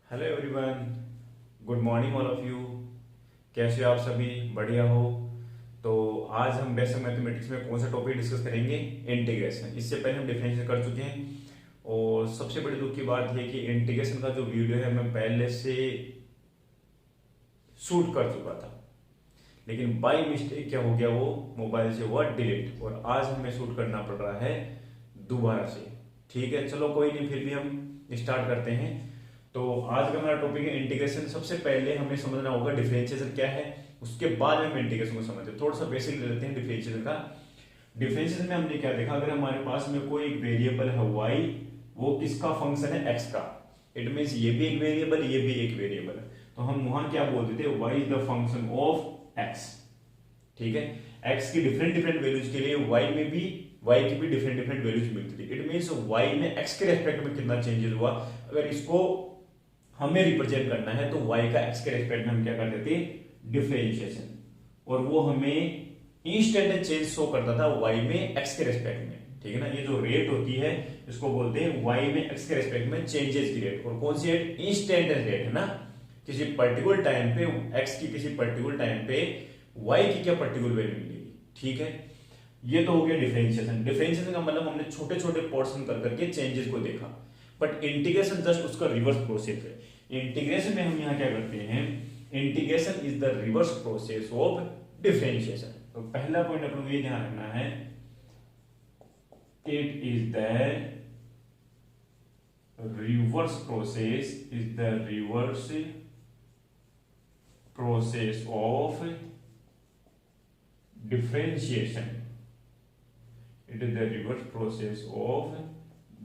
Hello everyone, good morning all of you. कैसे हो आप सभी? बढ़िया हो? तो आज हम बेसिक मैथमेटिक्स में कौन सा टॉपिक डिस्कस करेंगे? इंटीग्रेशन। इससे पहले हम डिफरेंशियल कर चुके हैं और सबसे बड़ी दुख की बात यह कि इंटीग्रेशन का जो वीडियो है मैं पहले से शूट कर चुका था, लेकिन बाय मिस्टेक क्या हो गया, वो मोबाइल से हुआ डिलीट और आज हमें शूट करना पड़ रहा है दोबारा से। ठीक है, चलो कोई नहीं, फिर भी हम स्टार्ट करते हैं। तो आज का हमारा टॉपिक है इंटीग्रेशन। सबसे पहले हमें समझना होगा डिफरेंशिएशन क्या है, उसके बाद हम इंटीग्रेशन को समझते हैं। थोड़ा सा बेसिक ले लेते हैं डिफरेंशिएशन का। डिफरेंशिएशन में हमने क्या देखा, अगर हमारे पास में कोई एक वेरिएबल है y, वो किसका फंक्शन है? x का। इट मीन्स ये भी एक वेरिएबल, ये भी एक वेरिएबल है, तो हम वहां क्या बोलते थे? y is the function of x। ठीक है, x की डिफरेंट डिफरेंट वैल्यूज के लिए y में भी y की भी डिफरेंट डिफरेंट वैल्यूज मिलती थी। इट मीन्स y में x के रेस्पेक्ट में कितना चेंजेस हुआ, अगर इसको हमें रिप्रेजेंट करना है तो y का x के रेस्पेक्ट में हम क्या करते थे? डिफरेंशिएशन। और वो हमें इंस्टेंट चेंज शो करता था y में x के रेस्पेक्ट में। ठीक है ना, ये जो रेट होती है इसको बोलते हैं y में x के रेस्पेक्ट में चेंजेस की रेट। और कौन सी रेट? इंस्टेंट रेट है ना, किसी पर्टिकुलर टाइम पे x की किसी पर्टिकुलर टाइम पे y की क्या पर्टिकुलर वैल्यू मिलेगी। ठीक है, ये तो हो गया डिफरेंशिएशन। डिफरेंशिएशन का मतलब हमने छोटे छोटे पोर्शन कर करके चेंजेस को देखा, बट इंटीग्रेशन जस्ट उसका रिवर्स प्रोसेस है। इंटीग्रेशन में हम यहाँ क्या करते हैं? Integration is the reverse process of differentiation. तो पहला पॉइंट अपन को ये ध्यान रखना है, it is the reverse process, is the reverse process of differentiation. It is the reverse process of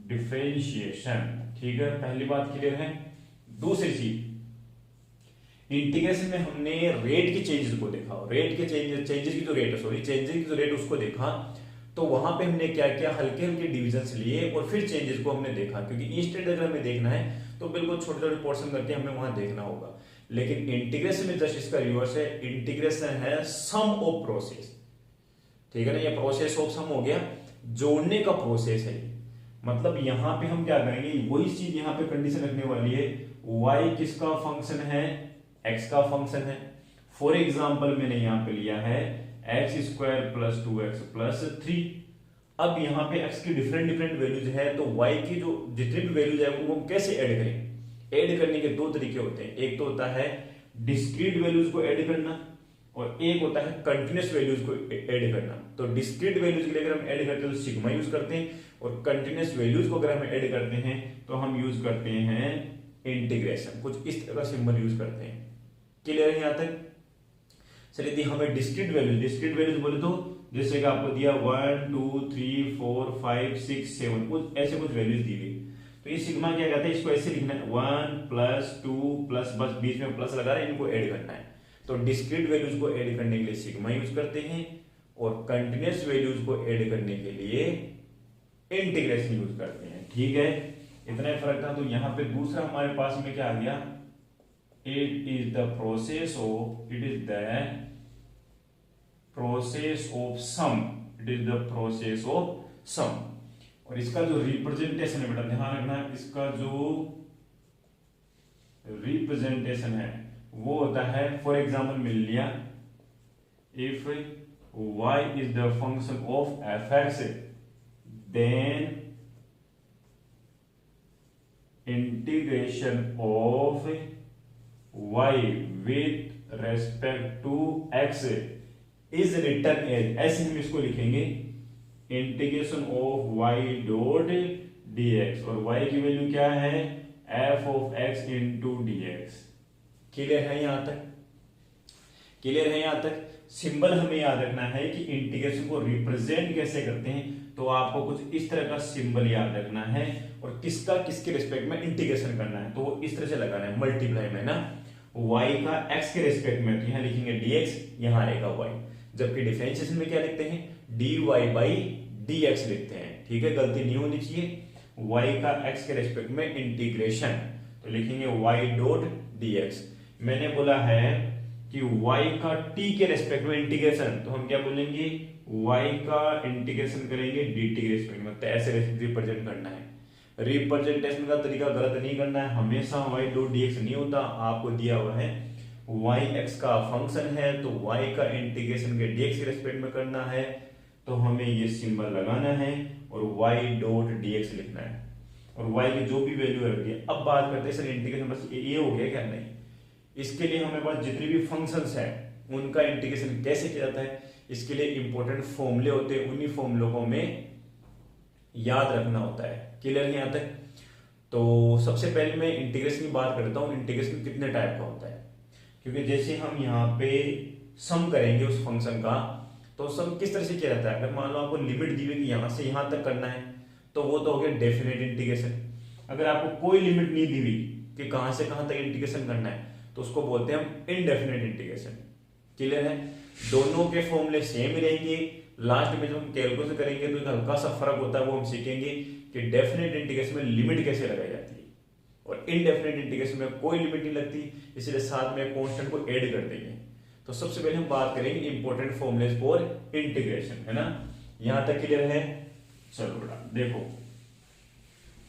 differentiation. ठीक है, पहली बात क्लियर है। दूसरी चीज, इंटीग्रेशन में हमने रेट के चेंजेस को देखा, रेट के चेंजेस की जो रेट है, सॉरी चेंजेस की जो रेट उसको देखा। तो वहां पे हमने क्या किया? हल्के हल्के डिविजन्स लिए और फिर चेंजेस को हमने देखा, क्योंकि इंस्टेंट अगर हमें देखना है तो बिल्कुल छोटे छोटे पोर्शन करके हमें वहां देखना होगा। लेकिन इंटीग्रेशन में जस्ट इसका रिवर्स है। इंटीग्रेशन है सम ऑफ प्रोसेस। ठीक है ना, ये प्रोसेस ऑफ सम हो गया, जोड़ने का प्रोसेस है। मतलब यहां पे हम क्या करेंगे, वही चीज यहां पे कंडीशन रखने वाली है, y किसका फंक्शन है? x का फंक्शन है। फॉर एग्जाम्पल मैंने यहां पे लिया है x square plus 2x plus 3। अब यहां पे x की डिफरेंट डिफरेंट वैल्यूज है, तो y की जो जितनी भी वैल्यूज है उनको हम कैसे ऐड करें? ऐड करने के दो तरीके होते हैं। एक तो होता है डिस्क्रीट वैल्यूज को ऐड करना, और एक होता है कंटिन्यूस वैल्यूज को ऐड करना। तो डिस्क्रीट वैल्यूज के लिए अगर हम ऐड करते हैं तो सिग्मा यूज करते हैं, और कंटिन्यूस वैल्यूज को अगर हम ऐड करते हैं तो हम यूज करते हैं इंटीग्रेशन। कुछ इस तरह का सिंबल यूज करते हैं। क्लियर है यहां तक? चलिए, दी हमें डिस्क्रीट वैल्यूज बोले तो जैसे कि आपको दिया 1 2 3 4 5 6 7 कुछ ऐसे कुछ वैल्यूज दी गई, तो ये सिग्मा क्या कहता है? इसको ऐसे लिखना है 1 प्लस 2 प्लस, बस बीच में प्लस लगा रहे हैं, इनको ऐड करना है। तो डिस्क्रीट वैल्यूज को ऐड करने के लिए सिग्मा यूज करते हैं, और कंटिन्यूस वैल्यूज को ऐड करने के लिए इंटीग्रेशन यूज करते हैं। ठीक है, इतना ही फर्क था। तो यहां पे दूसरा हमारे पास में क्या आ गया? It is the process of, it is the process of sum, it is the process of sum. और इसका जो रिप्रेजेंटेशन है बेटा ध्यान रखना है, इसका जो रिप्रेजेंटेशन है वो होता है, फॉर एग्जाम्पल मिल लिया, if y is the function of f(x), then integration of y with respect to x is written as, ऐसे हम इसको लिखेंगे, integration of y dot dx, और y की वैल्यू क्या है? f of x into dx। Clear है यहां तक? क्लियर है यहां तक? सिंबल हमें याद रखना है कि इंटीग्रेशन को रिप्रेजेंट कैसे करते हैं, तो आपको कुछ इस तरह का सिंबल याद रखना है, और किसका किसके रिस्पेक्ट में इंटीग्रेशन करना है तो वो इस तरह से लगाना है, मल्टीप्लाई में ना, y का x के रिस्पेक्ट में, तो यहां लिखेंगे dx, यहां आएगा y। जबकि डिफरेंशिएशन में क्या लिखते हैं? dy बाई dx लिखते हैं। ठीक है, गलती नहीं होनी चाहिए। y का x के रिस्पेक्ट में इंटीग्रेशन, तो लिखेंगे y डॉट dx। मैंने बोला है कि y का t के रेस्पेक्ट में इंटीग्रेशन, तो हम क्या बोलेंगे? y का इंटीग्रेशन करेंगे dt के रेस्पेक्ट में, तो ऐसे रिप्रेजेंट करना है। रिप्रेजेंटेशन का तरीका गलत नहीं करना है, हमेशा y डॉट dx नहीं होता। आपको दिया हुआ है y x का फंक्शन है तो y का इंटीग्रेशन के dx के रेस्पेक्ट में करना है, तो हमें ये सिंबल लगाना है और y डॉट dx लिखना है और y की जो भी वैल्यू रखी है। अब बात करते हैं सर इंटीग्रेशन बस ये हो गया क्या? नहीं, इसके लिए हमारे पास जितने भी फंक्शंस हैं उनका इंटीग्रेशन कैसे किया जाता है, इसके लिए इंपॉर्टेंट फॉर्मूले होते हैं, उन्हीं फॉर्मूलों को हमें याद रखना होता है। क्लियर नहीं आता है? तो सबसे पहले मैं इंटीग्रेशन की बात करता हूँ। इंटीग्रेशन कितने टाइप का होता है, क्योंकि जैसे हम यहाँ पे सम करेंगे उस फंक्शन का, तो सम किस तरह से किया जाता है? अगर मान लो आपको लिमिट दी हुई कि यहाँ से यहाँ तक करना है तो वो तो हो गया डेफिनेट इंटीग्रेशन। अगर आपको कोई लिमिट नहीं दी हुई कि कहाँ से कहाँ तक इंटीग्रेशन करना है तो उसको बोलते हैं हम इनडेफिनेट इंटीग्रेशन। क्लियर है? दोनों के फॉर्मूले सेम ही रहेंगे। लास्ट में जब हम कैलकुलेशन करेंगे तो एक हल्का सा फर्क होता है, वो हम सीखेंगे कि डेफिनेट इंटीग्रेशन में लिमिट कैसे लगाई जाती है और इनडेफिनेट इंटीग्रेशन में कोई लिमिट नहीं लगती, इसलिए साथ में कांस्टेंट को ऐड कर देंगे। तो सबसे पहले हम बात करेंगे इंपॉर्टेंट फॉर्मूलेज फॉर इंटीग्रेशन, है ना? यहां तक क्लियर है? चलो बेटा देखो,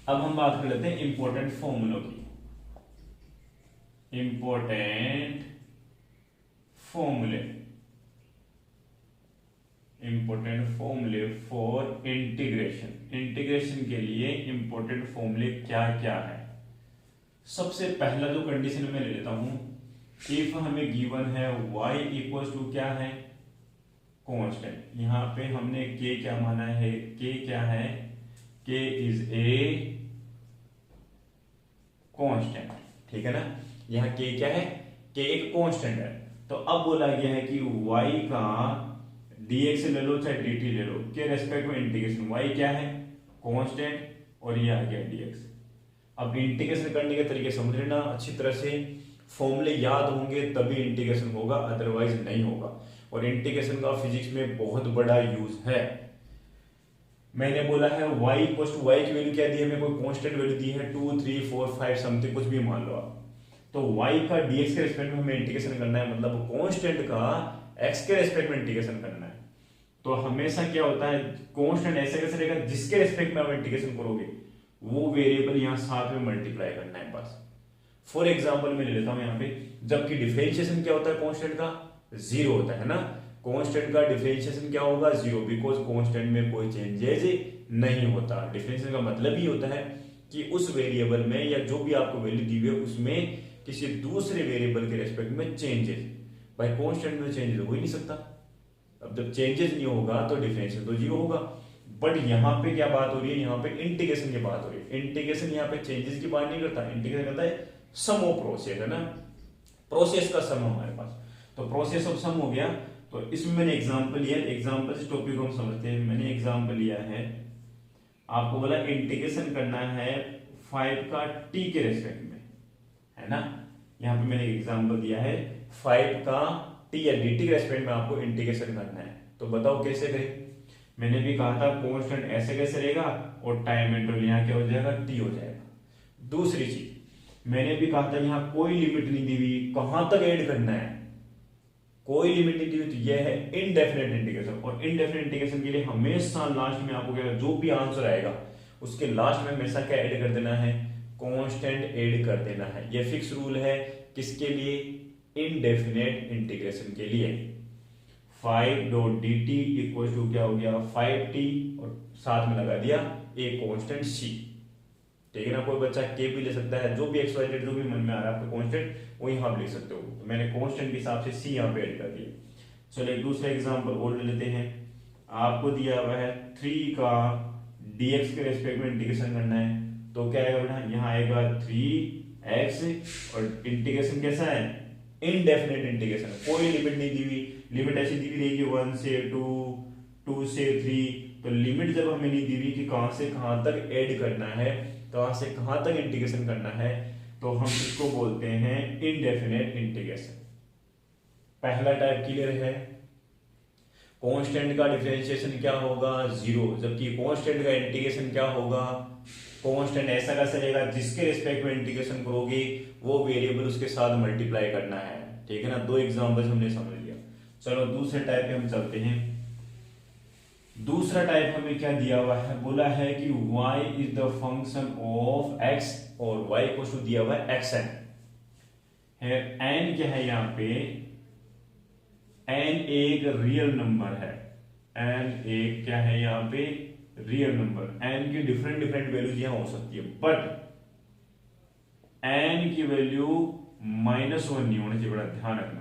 अब हम बात कर लेते हैं इंपॉर्टेंट फॉर्मूलों की। इंपॉर्टेंट फॉर्मूले, इंपॉर्टेंट फॉर्मूले फॉर इंटीग्रेशन। इंटीग्रेशन के लिए इंपॉर्टेंट फॉर्मूले क्या क्या है? सबसे पहला जो कंडीशन में ले लेता हूं, इफ हमें गिवन है y इक्वल टू क्या है? कांस्टेंट। यहां पे हमने k क्या माना है? k क्या है? k इज ए कांस्टेंट, ठीक है ना? यहाँ k क्या है? k एक कांस्टेंट है। तो अब बोला गया है कि y का dx ले लो चाहे dt ले लो, के रेस्पेक्ट में इंटीग्रेशन। y क्या है? कांस्टेंट, और ये आ गया dx। अब इंटीग्रेशन करने के तरीके समझ लेना अच्छी तरह से, फॉर्मूले याद होंगे तभी इंटीग्रेशन होगा, अदरवाइज नहीं होगा। और इंटीग्रेशन का फिजिक्स में बहुत बड़ा यूज है। मैंने बोला है y इक्वल टू y की वैल्यू क्या दी है? मेरे को कांस्टेंट वैल्यू दी है 2 3 4 5 समथिंग, कुछ भी मान लो आप। तो y का dx के रेस्पेक्ट में हमें इंटीग्रेशन करना है, मतलब कांस्टेंट का x के रेस्पेक्ट में इंटीग्रेशन करना है। तो हमेशा क्या होता है, कांस्टेंट ऐसे कैसे रहेगा जिसके रेस्पेक्ट में आप इंटीग्रेशन करोगे वो वेरिएबल यहाँ साथ में मल्टीप्लाई करना है बस। फॉर एग्जांपल मैं ले लेता हूं यहाँ पे, जबकि डिफरेंशिएशन क्या होता है कांस्टेंट का? जीरो होता है ना। कांस्टेंट का डिफरेंशिएशन क्या होगा? जीरो, बिकॉज कांस्टेंट में कोई चेंजेस नहीं होता। डिफरेंशिएशन का मतलब ही होता है कि उस वेरिएबल में या जो भी आपको वैल्यू दी हुई है उसमें किसी दूसरे वेरिएबल के रेस्पेक्ट में चेंजेस। भाई कांस्टेंट में चेंजेस हो ही नहीं सकता। अब जब चेंजेस नहीं होगा तो डिफरेंशिएशन तो जीरो होगा। बट यहाँ पे क्या बात हो रही है? यहाँ पे इंटीग्रेशन की बात हो रही है। इंटीग्रेशन यहाँ पे चेंजेस की बात नहीं करता, इंटीग्रेशन करता है सम ऑफ प्रोसेस, है ना? प्रोसेस का सम हमारे पास, तो प्रोसेस ऑफ सम हो गया। तो इसमें मैंने एग्जांपल लिया, एग्जांपल से टॉपिक को हम समझते हैं। मैंने एग्जांपल लिया है, आपको बोला इंटीग्रेशन करना है 5 का t के रेस्पेक्ट में, है ना? यहाँ पे मैंने एग्जांपल दिया है 5 का t या dt के रेस्पेक्ट में आपको इंटीग्रेशन करना है। तो बताओ कैसे करें? मैंने भी कहा था कांस्टेंट ऐसे कैसे रहेगा और टाइम इंटरवल यहाँ क्या हो जाएगा? t हो जाएगा। दूसरी चीज मैंने भी कहा था यहाँ कोई लिमिट नहीं दी हुई, कहां तक ऐड करना है? कोई लिमिट नहीं दी हुई, तो यह है इनडेफिनेट इंटीग्रेशन। और इनडेफिनेट इंटीग्रेशन के लिए हमेशा लास्ट में आपको क्या, जो भी आंसर आएगा उसके लास्ट में हमेशा क्या ऐड कर देना है? कांस्टेंट ऐड कर देना है। यह फिक्स रूल है किसके लिए? इनडेफिनेट इंटीग्रेशन के लिए। 5 डॉट dt इक्वल टू क्या हो गया? 5t, और साथ में लगा दिया एक कांस्टेंट c, ठीक है ना? कोई बच्चा k भी ले सकता है, जो भी एक्स वाई जेड जो भी मन में आ रहा है आपको कांस्टेंट, वो यहाँ आप लिख सकते हो। तो मैंने कांस्टेंट के हिसाब से c यहाँ पे ऐड कर दिया। चलो एक दूसरा एग्जांपल और ले लेते हैं। आपको दिया हुआ है 3 का dx के रेस्पेक्ट में इंटीग्रेशन करना है, तो क्या आएगा बेटा? यहाँ आएगा 3x, और इंटीग्रेशन कैसा है? इनडेफिनेट इंटीग्रेशन, कोई लिमिट नहीं दी हुई। लिमिट ऐसी दी हुई रहेगी 1 से 2, 2 से 3। तो लिमिट जब हमें नहीं दी हुई कि कहां से कहां तक ऐड करना है, कहां से कहां तक इंटीग्रेशन करना है, तो हम इसको बोलते हैं इनडेफिनेट इंटीग्रेशन। पहला टाइप क्लियर है? कांस्टेंट का डिफरेंशिएशन क्या होगा? जीरो, जबकि कांस्टेंट का इंटीग्रेशन क्या होगा? कांस्टेंट ऐसा कैसे रहेगा जिसके रिस्पेक्ट में इंटीग्रेशन करोगे वो वेरिएबल उसके साथ मल्टीप्लाई करना है, ठीक है ना? दो एग्जांपल्स हमने समझ लिया। चलो दूसरे टाइप पे हम चलते हैं। दूसरा टाइप हमें क्या दिया हुआ है, बोला है कि y is the function of x और y को शो दिया हुआ है xn है। n क्या है यहाँ पे, n एक रियल नंबर है, n एक क्या है यहाँ पे रियल नंबर। n की डिफरेंट डिफरेंट वैल्यूज यहाँ हो सकती है, बट n की वैल्यू -1 नहीं होनी चाहिए, बड़ा ध्यान रखना।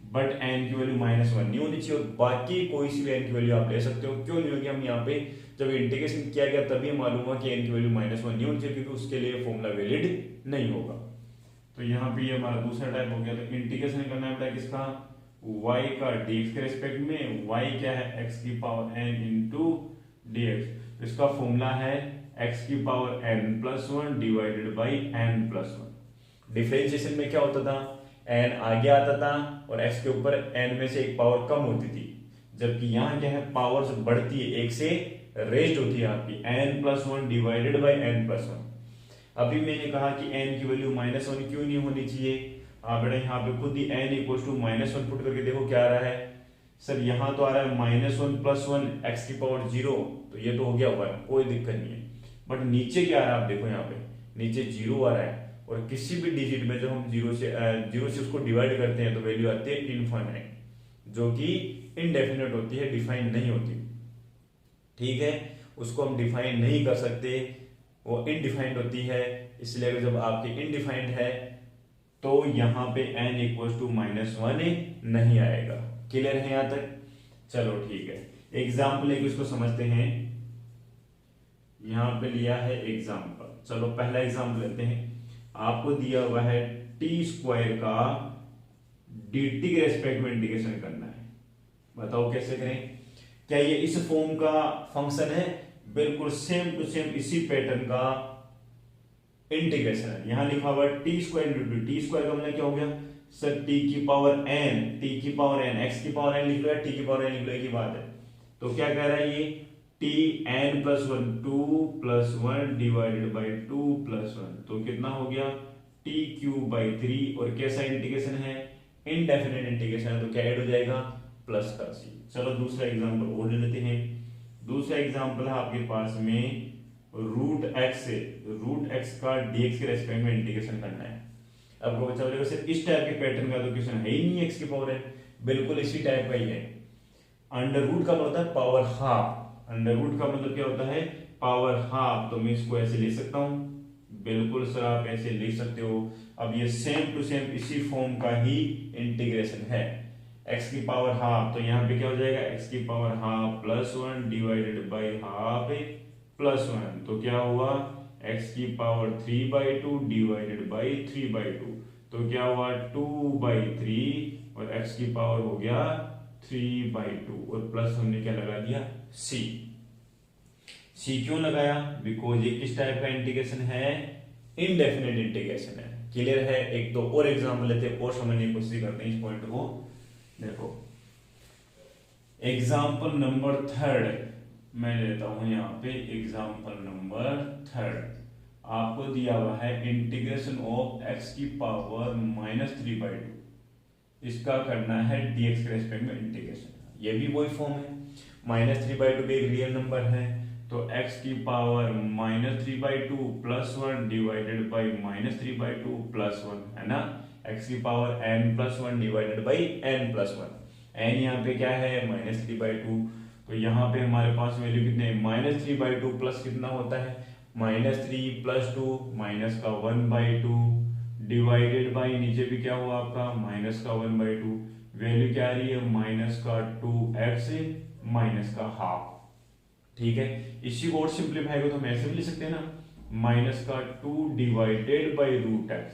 बट n की वैल्यू -1 नहीं होनी चाहिए और बाकी कोई सी भी n की वैल्यू आप ले सकते हो। क्यों नहीं होगी, हम यहाँ पे जब इंटीग्रेशन किया गया तभी मालूम हुआ कि n की वैल्यू -1 नहीं होनी चाहिए, क्योंकि उसके लिए फॉर्मूला वैलिड नहीं होगा। तो यहाँ पे ये हमारा दूसरा टाइप हो गया। तो इंटीग्रेशन करना है बेटा किसका, y का dx के रेस्पेक्ट में, y क्या है x की पावर n इंटू dx। तो इसका फॉर्मूला है x की power n+1 divided by n+1। Differentiation में क्या होता था, n आगे आता था और x के ऊपर n में से एक पावर कम होती थी, जबकि यहाँ क्या है पावर्स बढ़ती है, एक से रेज्ड होती है आपकी n+1 डिवाइडेड बाई n+1। अभी मैंने कहा कि n की वैल्यू -1 क्यों नहीं होनी चाहिए, आप बेटा यहाँ पे खुद ही n इक्वल टू -1 पुट करके देखो क्या आ रहा है। सर यहाँ तो आ रहा है -1+1 x की पावर 0, तो ये तो हो गया 1, कोई दिक्कत नहीं है। बट नीचे क्या आ रहा है आप देखो, यहाँ पे नीचे 0 आ रहा है और किसी भी डिजिट में जब हम जीरो से उसको डिवाइड करते हैं तो वैल्यू आती है इनफाइनाइट, जो कि इनडेफिनेट होती है, डिफाइन नहीं होती। ठीक है, उसको हम डिफाइन नहीं कर सकते, वो इनडिफाइंड होती है। इसलिए अगर जब आपकी इनडिफाइंड है तो यहाँ पे n इक्वल टू -1 नहीं आएगा। क्लियर है यहाँ तक? चलो ठीक है, एग्जाम्पल एक इसको समझते हैं। यहाँ पे लिया है एग्जाम्पल, चलो पहला एग्जाम्पल लेते हैं। आपको दिया हुआ है t² का dt के रेस्पेक्ट में इंटीग्रेशन करना है, बताओ कैसे करें। क्या ये इस फॉर्म का फंक्शन है? बिल्कुल सेम टू सेम इसी पैटर्न का इंटीग्रेशन है। यहां लिखा हुआ है t² इंटू टी स्क्वायर का मतलब क्या हो गया सर, t की पावर n, t की पावर n, x की पावर n लिख लो या t की पावर n लिख लो, एक ही बात है। तो क्या कह रहा है ये tn+1 2+1 डिवाइडेड बाई 2+1, तो कितना हो गया t³ 3। और कैसा इंटीग्रेशन है? इनडेफिनेट इंटीग्रेशन है, तो क्या ऐड हो जाएगा प्लस का c। चलो दूसरा एग्जांपल और ले लेते हैं। दूसरा एग्जांपल है आपके पास में √x से √x का dx के रेस्पेक्ट में इंटीग्रेशन करना है। अब बच्चा बोलेगा सर इस टाइप के पैटर्न का तो क्वेश्चन है ही नहीं, x की पावर है, बिल्कुल इसी टाइप का ही है। अंडर रूट का मतलब होता है पावर हाफ, अंडर रूट का मतलब क्या होता है पावर हाफ, तो मैं इसको ऐसे लिख सकता हूं, बिल्कुल सर आप ऐसे लिख सकते हो। अब ये सेम टू सेम इसी फॉर्म का ही इंटीग्रेशन है, x की पावर हाफ, तो यहाँ पे क्या हो जाएगा x की power half +1 divided by half +1, तो क्या हुआ x की पावर 3/2 डिवाइडेड बाई 3/2, तो क्या हुआ 2/3 और x की पावर हो गया 3/2 और प्लस हमने क्या लगा दिया c। c क्यों लगाया? बिकॉज ये किस टाइप का इंटीग्रेशन है? इनडेफिनेट इंटीग्रेशन है। क्लियर है? एक तो और एग्जांपल लेते हैं और समझने की कोशिश करते हैं इस पॉइंट को। देखो एग्जाम्पल नंबर 3 मैं लेता हूं यहाँ पे, एग्जाम्पल नंबर 3 आपको दिया हुआ है इंटीग्रेशन ऑफ x की पावर -3/2, इसका करना है dx के रेस्पेक्ट में इंटीग्रेशन। ये भी वही फॉर्म है, -3/2 भी एक रियल नंबर है, तो x की पावर -3/2 +1 डिवाइडेड बाई -3/2 +1 है ना, x की power n+1 divided by n+1। n यहाँ पे क्या है -3/2, तो यहाँ पे हमारे पास वैल्यू कितने -3/2 प्लस कितना होता है -3 + 2 -1/2 डिवाइडेड बाई नीचे भी क्या हुआ आपका -1/2, वैल्यू क्या आ रही है -2x -½ ठीक है। इसी को और सिंप्लीफाई को तो हम ऐसे भी लिख सकते हैं ना -2 डिवाइडेड बाई √x,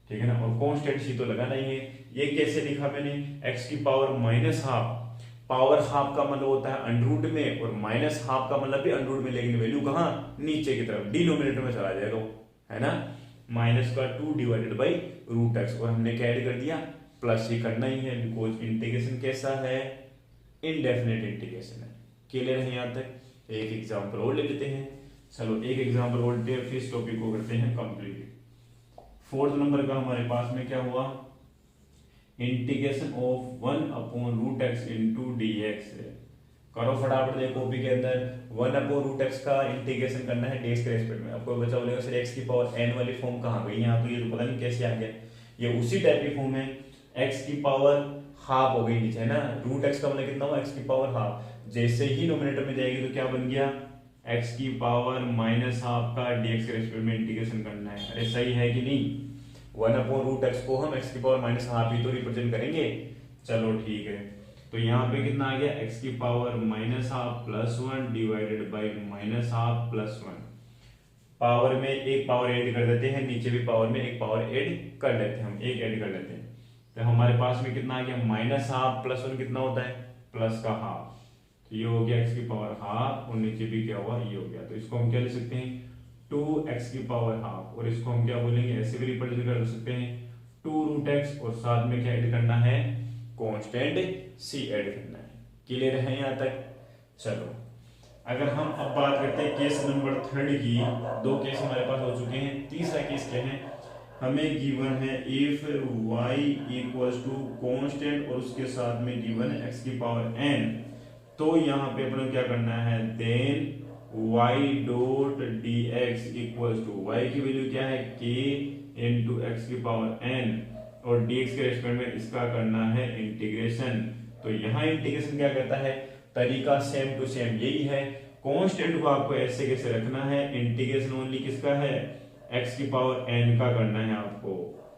ठीक है ना, और कांस्टेंट c तो लगाना ही है। ये कैसे लिखा मैंने, x की पावर -½ पावर हाफ का मतलब होता है अंडर में और -½ का मतलब भी अंडर में, लेकिन वैल्यू कहाँ नीचे की तरफ डिनोमिनेटर में चला जाएगा वो, है ना, -2 डिवाइडेड बाई √x और हमने क्या ऐड कर दिया प्लस ही करना ही है, बिकॉज इंटीग्रेशन कैसा है इनडेफिनेट इंटीग्रेशन है। क्लियर है यहाँ तक? एक एग्जांपल और ले लेते हैं। चलो एक एग्जांपल और लेते हैं, फिर इस टॉपिक को करते हैं कंप्लीट। 4th नंबर का हमारे पास में क्या हुआ, integration of 1/√x into dx करो फटाफट, देखो कॉपी के अंदर 1/√x का इंटीग्रेशन करना है dx के रेस्पेक्ट में। आपको बचा बोलेगा सर x की पावर n वाली फॉर्म कहाँ गई यहाँ, तो ये तो पता नहीं कैसे आ गया, ये उसी टाइप की फॉर्म है। x की पावर हाफ हो गई नीचे है ना, √x का मतलब कितना हुआ x की पावर हाफ, जैसे ही नोमिनेटर में जाएगी तो क्या बन गया x की पावर -½ का dx के रेस्पेक्ट में इंटीग्रेशन करना है। अरे सही है कि नहीं, 1/√x को हम x की पावर -½ ही तो रिप्रेजेंट करेंगे। चलो ठीक है, तो यहाँ पे कितना आ गया x की पावर -½ + 1 डिवाइडेड बाई -½ + 1। पावर में एक पावर ऐड कर देते हैं, नीचे भी पावर में एक पावर ऐड कर लेते हैं, हम एक ऐड कर लेते हैं, तो हमारे पास में कितना आ गया -½ + 1 कितना होता है प्लस का हाफ, तो ये हो गया x की पावर हाफ और नीचे भी क्या हुआ ये हो गया। तो इसको हम क्या लिख सकते हैं 2x की पावर हाफ, और इसको हम क्या बोलेंगे ऐसे भी रिप्रेजेंट कर सकते हैं 2√x, और साथ में क्या ऐड करना है कांस्टेंट c ऐड करना है। क्लियर है यहाँ तक। चलो अगर हम अब बात करते हैं केस नंबर 3 की, दो केस हमारे पास हो चुके हैं, तीसरा केस क्या है, हमें गिवन है if y equals to constant और उसके साथ में गिवन है x की पावर n, तो यहाँ पे अपन क्या करना है then y dot dx equals to y की वैल्यू क्या है k इंटू एक्स की पावर n, और dx के रेस्पेक्ट में इसका करना है इंटीग्रेशन। तो यहाँ इंटीग्रेशन क्या करता है, तरीका सेम टू सेम यही है, कांस्टेंट को आपको ऐसे कैसे रखना है, इंटीग्रेशन ओनली किसका है x की पावर n का करना है आपको,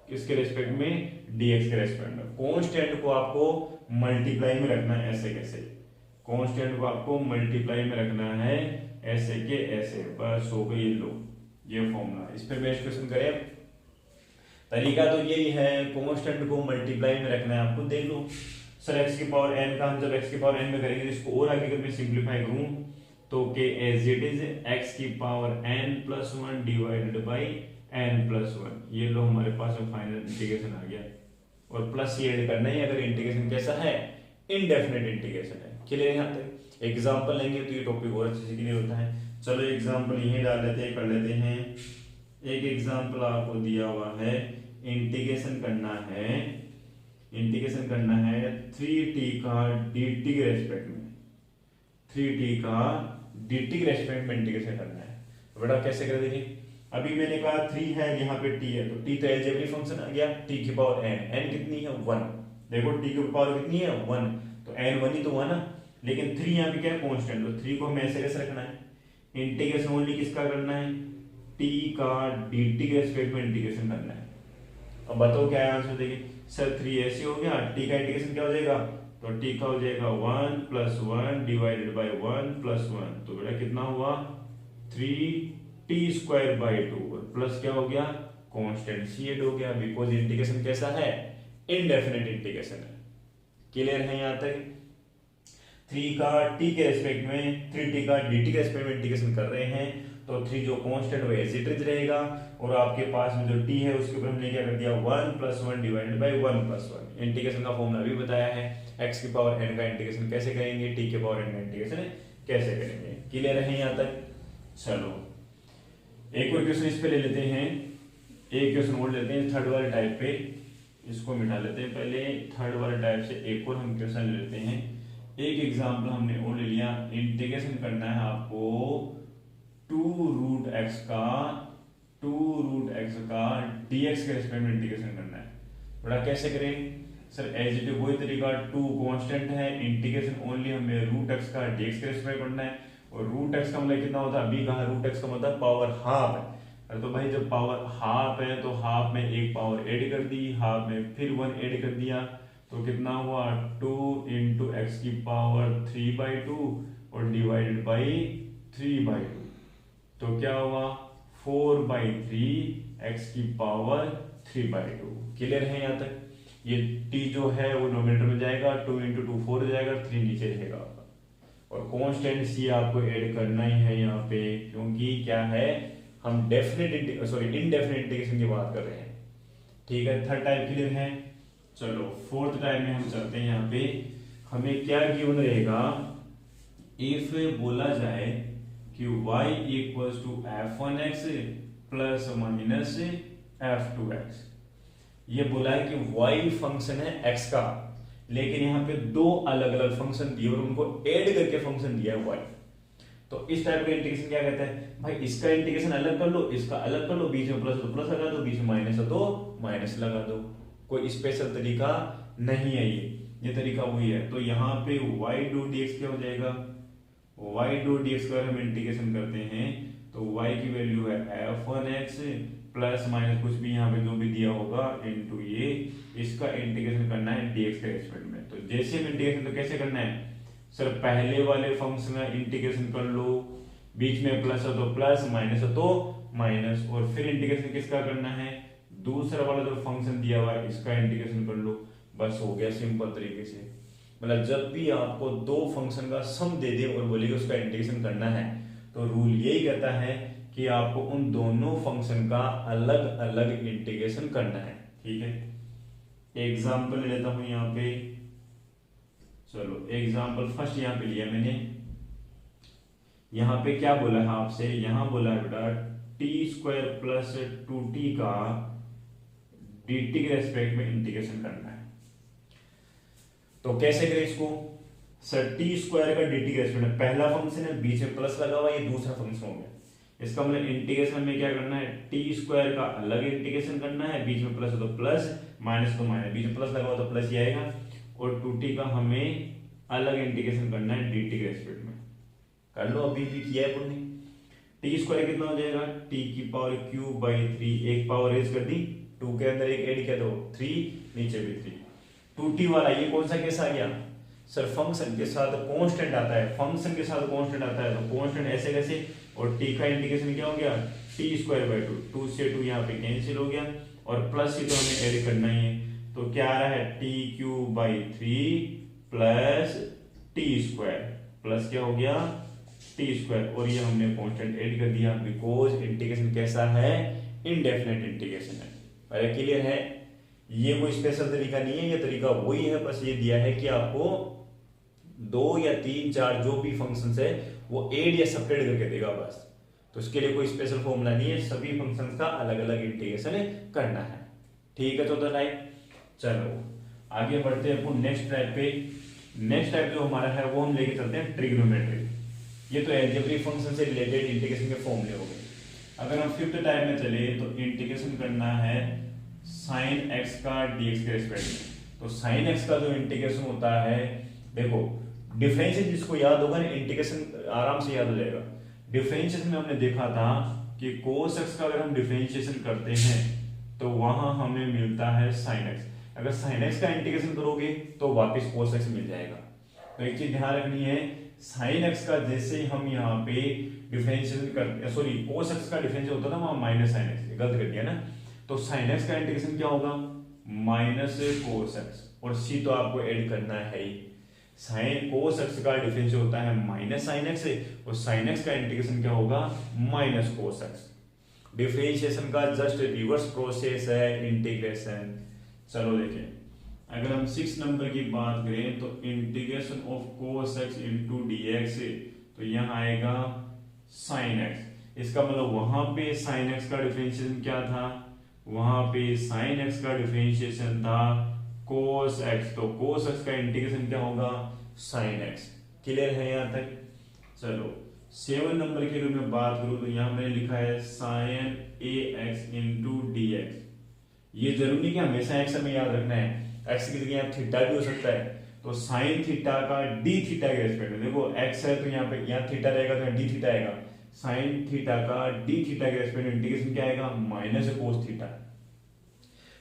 किसके रेस्पेक्ट में dx के रेस्पेक्ट में। कांस्टेंट को आपको मल्टीप्लाई में रखना है, ऐसे कैसे, कांस्टेंट को आपको मल्टीप्लाई में रखना है ऐसे के ऐसे, बस हो गई लो ये फॉर्मूला। इस पर बेस्ट क्वेश्चन करें, तरीका तो यही है, कांस्टेंट को मल्टीप्लाई में रखना है आपको। देख लो सर x की पावर n का हम जब x की पावर n में करेंगे तो इसको और आगे अगर मैं सिंपलीफाई करूं तो के एज इट इज x की power n + 1 divided by n + 1, ये लो हमारे पास में फाइनल इंटीग्रेशन आ गया, और प्लस ये ऐड करना है अगर इंटीग्रेशन कैसा है इनडेफिनेट इंटीग्रेशन है। क्लियर यहाँ तक। एग्जांपल लेंगे तो ये टॉपिक और अच्छे से क्लियर होता है। चलो एग्जांपल यही डाल लेते हैं, कर लेते हैं। एक एग्जांपल आपको दिया हुआ है, इंटीग्रेशन करना है 3t का dt के रेस्पेक्ट में, 3t का dt के रेस्पेक्ट में इंटीग्रेशन करना है। तो बेटा कैसे कर देंगे, अभी मैंने कहा 3 है यहाँ पे t है, तो t तो अलजेब्रिक फंक्शन आ गया, t की पावर n कितनी है 1, देखो t की पावर कितनी है 1, तो n 1 ही तो हुआ ना, लेकिन 3 यहाँ पे क्या है कांस्टेंट, तो 3 को हमें ऐसे कैसे रखना है, इंटीग्रेशन ओनली किसका करना है t का dt के रेस्पेक्ट में इंटीग्रेशन करना है। अब बताओ क्या आंसर देंगे, सर 3 ऐसे हो गया, t का इंटीग्रेशन क्या हो जाएगा, तो t का हो जाएगा 1 + 1 डिवाइडेड बाई 1 + 1, तो बेटा कितना हुआ 3t²/2, और प्लस क्या हो गया कांस्टेंट c ऐड हो गया, बिकॉज इंटीग्रेशन कैसा है इनडेफिनेट इंटीग्रेशन है। क्लियर है यहाँ तक। 3 का t के रेस्पेक्ट में 3t का dt के रेस्पेक्ट में इंटीग्रेशन कर रहे हैं, तो 3 जो कांस्टेंट वो एज इट इज रहेगा, और आपके पास में जो t है उसके ऊपर हमने क्या कर दिया 1 + 1 डिवाइडेड बाई 1 + 1। इंटीग्रेशन का फॉर्मूला भी बताया है, x की पावर n का इंटीग्रेशन कैसे करेंगे, t के पावर n का इंटीग्रेशन कैसे करेंगे। क्लियर है यहाँ तक। चलो एक और क्वेश्चन इस पे ले लेते हैं, एक क्वेश्चन और लेते हैं थर्ड वाले टाइप पे, इसको मिटा लेते हैं पहले। थर्ड वाले टाइप से एक और हम क्वेश्चन ले लेते हैं। एक एग्जाम्पल हमने और ले लिया, इंटीग्रेशन करना है आपको 2√x का dx के रेस्पेक्ट में इंटीग्रेशन करना है। बड़ा कैसे करें सर, एज इट इज वही तरीका, 2 कांस्टेंट है, इंटीग्रेशन ओनली हमें √x का dx के रेस्पेक्ट करना है, और √x का मतलब कितना होता है, अभी कहा √x का मतलब पावर हाफ है। अरे तो भाई जब पावर हाफ है तो हाफ में एक पावर ऐड कर दी, हाफ में फिर 1 ऐड कर दिया, तो कितना हुआ 2 × x की पावर 3/2 और डिवाइडेड बाई 3/2, तो क्या हुआ 4/3 x की पावर 3/2। क्लियर है यहाँ तक। ये t जो है वो नोमिनेटर में जाएगा, 2 × 2 4 हो जाएगा, 3 नीचे रहेगा, और कांस्टेंट c आपको ऐड करना ही है यहाँ पे, क्योंकि क्या है हम इनडेफिनेट इंटीग्रेशन की बात कर रहे हैं। ठीक है, थर्ड टाइप क्लियर है। चलो फोर्थ टाइप में हम चलते हैं। यहाँ पे हमें क्या गिवन रहेगा, इफ बोला जाए कि y = f1x ± f2x, ये बोला है कि y फंक्शन है x का, लेकिन यहाँ पे दो अलग अलग फंक्शन दिए और उनको ऐड करके फंक्शन दिया है y। तो इस टाइप का इंटीग्रेशन क्या कहता है भाई, इसका इंटीग्रेशन अलग कर लो, इसका अलग कर लो, बीच में प्लस है तो प्लस लगा दो, बीच में माइनस है तो माइनस लगा दो। कोई स्पेशल तरीका नहीं है ये तरीका वही है। तो यहाँ पे y डू dx क्या हो जाएगा, y डू dx का हम इंटीग्रेशन करते हैं तो y की वैल्यू है f1x प्लस माइनस कुछ भी यहाँ पे जो भी दिया होगा इनटू ये, इसका इंटीग्रेशन करना है dx के रेस्पेक्ट में। तो जैसे हम इंटीग्रेशन तो कैसे करना है सर, पहले वाले फंक्शन का इंटीग्रेशन कर लो, बीच में प्लस है तो प्लस, माइनस है तो माइनस, और फिर इंटीग्रेशन किसका करना है, दूसरा वाला जो फंक्शन दिया हुआ है इसका इंटीग्रेशन कर लो। बस हो गया सिंपल तरीके से। मतलब जब भी आपको दो फंक्शन का सम दे दे और बोले कि उसका इंटीग्रेशन करना है तो रूल यही कहता है कि आपको उन दोनों फंक्शन का अलग अलग इंटीग्रेशन करना है। ठीक है, एग्जाम्पल लेता हूं यहाँ पे। चलो एग्जाम्पल फर्स्ट यहाँ पे लिया मैंने। यहाँ पे क्या बोला है आपसे, यहाँ बोला है बेटा t² प्लस 2t का dt के रेस्पेक्ट में इंटीग्रेशन करना है। तो कैसे करें इसको सर, t² का dt के रेस्पेक्ट में पहला फंक्शन है, बीच में प्लस लगा हुआ, ये दूसरा फंक्शन हो गया। इसका मतलब इंटीग्रेशन में क्या करना है, t² का अलग इंटीग्रेशन करना है, बीच में प्लस हो तो प्लस, माइनस तो माइनस, बीच में प्लस लगा हुआ तो प्लस ही आएगा, और 2t का हमें अलग इंटीग्रेशन करना है dt के रेस्पेक्ट में। कर लो, अभी भी किया है पुण्य। t² कितना हो जाएगा, t की पावर क्यूब बाई 3, एक पावर रेज कर दी, 2 के अंदर एक ऐड किया तो 3, नीचे भी 3। 2t वाला ये कौन सा केस आ गया सर, फंक्शन के साथ कांस्टेंट आता है, फंक्शन के साथ कांस्टेंट आता है तो कांस्टेंट ऐसे कैसे, और t का इंटीग्रेशन क्या हो गया, t² बाई 2, 2 से 2 यहाँ पे कैंसिल हो गया, और प्लस ही तो हमें ऐड करना ही है। तो क्या आ रहा है, t cube by 3 plus t² plus क्या हो गया t², और ये हमने कांस्टेंट ऐड कर दिया बिकॉज इंटीग्रेशन कैसा है, इनडेफिनेट इंटीग्रेशन है। अरे क्लियर है, ये कोई स्पेशल तरीका नहीं है, ये तरीका वही है, बस ये दिया है कि आपको 2 या 3 4 जो भी फंक्शंस है वो ऐड या सब्ट्रैक्ट करके देगा बस। तो इसके लिए कोई स्पेशल फॉर्मूला नहीं है, सभी फंक्शंस का अलग अलग इंटीग्रेशन करना है। ठीक है, चौथा टाइप। चलो आगे बढ़ते हैं अपन नेक्स्ट टाइप पे। नेक्स्ट टाइप जो हमारा है वो हम लेके चलते हैं ट्रिग्नोमेट्री। ये तो अलजेब्रिक फंक्शन से रिलेटेड इंटीग्रेशन के फॉर्मूले हो गए। अगर हम फिफ्थ टाइप में चले तो इंटीग्रेशन करना है sin x का dx के रेस्पेक्ट में। तो sin x का जो इंटीग्रेशन होता है, देखो डिफरेंशियल जिसको याद होगा ना, इंटीग्रेशन आराम से याद हो जाएगा। डिफरेंशिएशन में हमने देखा था कि cos x का अगर हम डिफरेंशिएशन करते हैं तो वहां हमें मिलता है sin x। अगर sin x का इंटीग्रेशन करोगे तो वापस cos x मिल जाएगा। तो एक चीज ध्यान रखनी है, sin x का जैसे हम यहाँ पे डिफरेंशिएशन करते, सॉरी cos x का डिफरेंशियल होता था वहां माइनस sin x, गलत कर दिया ना। तो sin x का इंटीग्रेशन क्या होगा, माइनस cos x, और c तो आपको ऐड करना है ही। sin cos x का डिफरेंशियल होता है माइनस sin x, और sin x का इंटीग्रेशन क्या होगा, माइनस cos x। डिफरेंशिएशन का जस्ट रिवर्स प्रोसेस है इंटीग्रेशन। चलो देखिए, अगर हम 6 नंबर की बात करें तो integration of cos x into dx, तो यहाँ आएगा sin x। इसका मतलब वहां पे sin x का डिफरेंशिएशन क्या था, वहां पे sin x का डिफरेंशिएशन था cos x, तो cos x का इंटीग्रेशन क्या होगा, sin x। क्लियर है यहाँ तक। चलो 7 नंबर के लिए मैं बात करूं तो यहाँ मैंने लिखा है sin ax इंटू dx। ये जरूरी कि हमेशा x हमें याद रखना है, x की जगह थीटा भी हो सकता है। तो sin थीटा का d थीटा के रेस्पेक्ट में, देखो x है तो यहाँ पे यहाँ थीटा रहेगा तो यहाँ d थीटा आएगा, sin थीटा का d थीटा के रेस्पेक्ट में इंटीग्रेशन क्या आएगा, माइनस cos थीटा।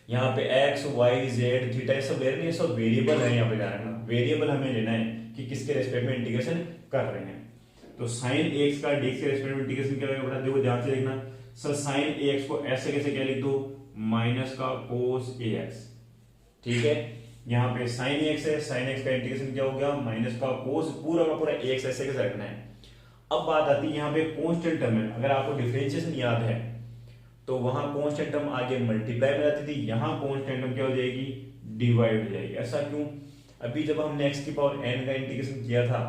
यहाँ पे x y z थीटा ये सब ले रहे हैं, सब वेरिएबल है, यहाँ पे ध्यान रखना वेरिएबल हमें लेना है कि किसके रेस्पेक्ट में इंटीग्रेशन कर रहे हैं। तो sin ax का dx के रेस्पेक्ट में इंटीग्रेशन क्या होगा, देखो ध्यान से देखना सर, sin ax को ऐसे कैसे क्या लिख दो, माइनस का cos ax। ठीक है, यहाँ पे sin ax है, sin x का इंटीग्रेशन क्या हो गया, माइनस का cos, पूरा का पूरा ax ऐसे कैसे रखना है। अब बात आती है यहाँ पे कांस्टेंट टर्म है, अगर आपको डिफरेंशिएशन याद है तो वहां कांस्टेंट टर्म आगे मल्टीप्लाई में जाती थी, यहाँ कांस्टेंट टर्म क्या हो जाएगी, डिवाइड हो जाएगी। ऐसा क्यों, अभी जब हमने x की पावर n का इंटीग्रेशन किया था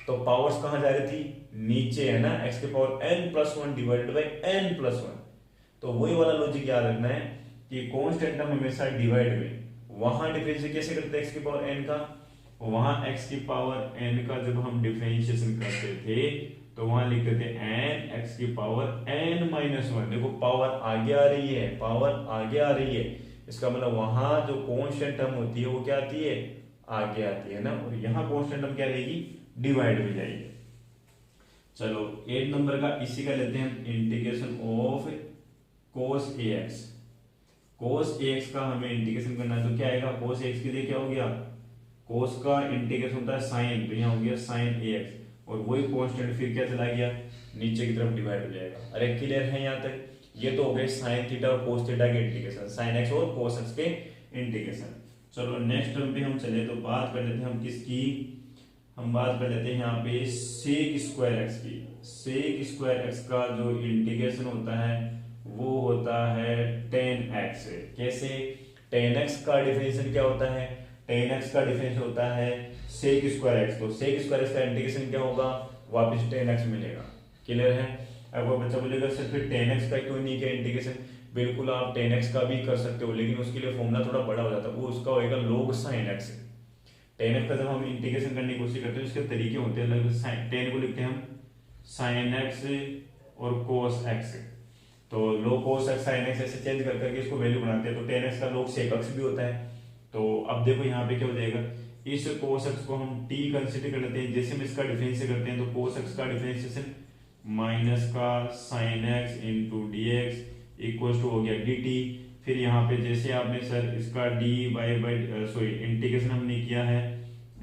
तो पावर्स कहां जा रही थी, नीचे है ना, x की power n+1 divided by n+1। तो वही वाला लॉजिक याद रखना है कि कांस्टेंट टर्म हमेशा डिवाइड में, वहां डिफरेंशिएट कैसे करते थे x की पावर n का, वहां x की पावर n का जब हम डिफरेंशिएशन करते थे तो वहां लिखते थे n x की पावर n माइनस वन। देखो पावर आगे आ रही है, पावर आगे आ रही है, इसका मतलब वहां जो कांस्टेंट टर्म होती है वो क्या आती है, आगे आती है ना, और यहाँ कांस्टेंट टर्म क्या रहेगी, डिवाइड हो जाएगी। चलो 8 नंबर का इसी का लेते हैं integration of cos ax। cos ax का हमें इंटीग्रेशन करना है तो क्या आएगा, cos ax के लिए क्या हो गया, cos का इंटीग्रेशन होता है sin, तो यहाँ हो गया sin ax, और वही कांस्टेंट फिर क्या चला गया, नीचे की तरफ डिवाइड हो जाएगा। अरे क्लियर है यहाँ तक, ये तो हो गए sin थीटा और cos थीटा के इंटीग्रेशन, sin x और cos x के इंटीग्रेशन। चलो नेक्स्ट टर्म पे हम चले तो बात कर लेते हैं हम किसकी, हम बात कर लेते हैं यहाँ पे sec स्क्वायर x की। sec स्क्वायर x का जो इंटीग्रेशन होता है वो होता है tan x। कैसे, tan x का डिफरेंशियल क्या होता है, tan x का डिफरेंशियल होता है sec स्क्वायर x, तो sec स्क्वायर x का इंटीग्रेशन क्या होगा, वापस tan x मिलेगा। क्लियर है। अब वो बच्चा बोलेगा सर फिर tan x का क्यों नहीं किया इंटीग्रेशन, बिल्कुल आप tan x का भी कर सकते हो, लेकिन उसके लिए फॉर्मूला थोड़ा बड़ा हो जाता है, वो उसका होएगा log sin x। tan x का जब हम इंटीग्रेशन करने की कोशिश करते हैं उसके तरीके होते हैं अलग, tan को लिखते हैं हम sin x और cos x, तो log cos x sin x ऐसे चेंज कर करके इसको वैल्यू बनाते हैं, तो tan x का log sec x भी होता है। तो अब देखो यहाँ पे क्या हो जाएगा, इस cos x को हम t कंसीडर कर लेते हैं, जैसे हम इसका डिफरेंशिएट करते हैं तो cos x का डिफरेंशिएशन माइनस का sin x into d x equal to हो गया dt। फिर यहाँ पे जैसे आपने सर इसका dy बाई सॉरी इंटीग्रेशन हमने किया है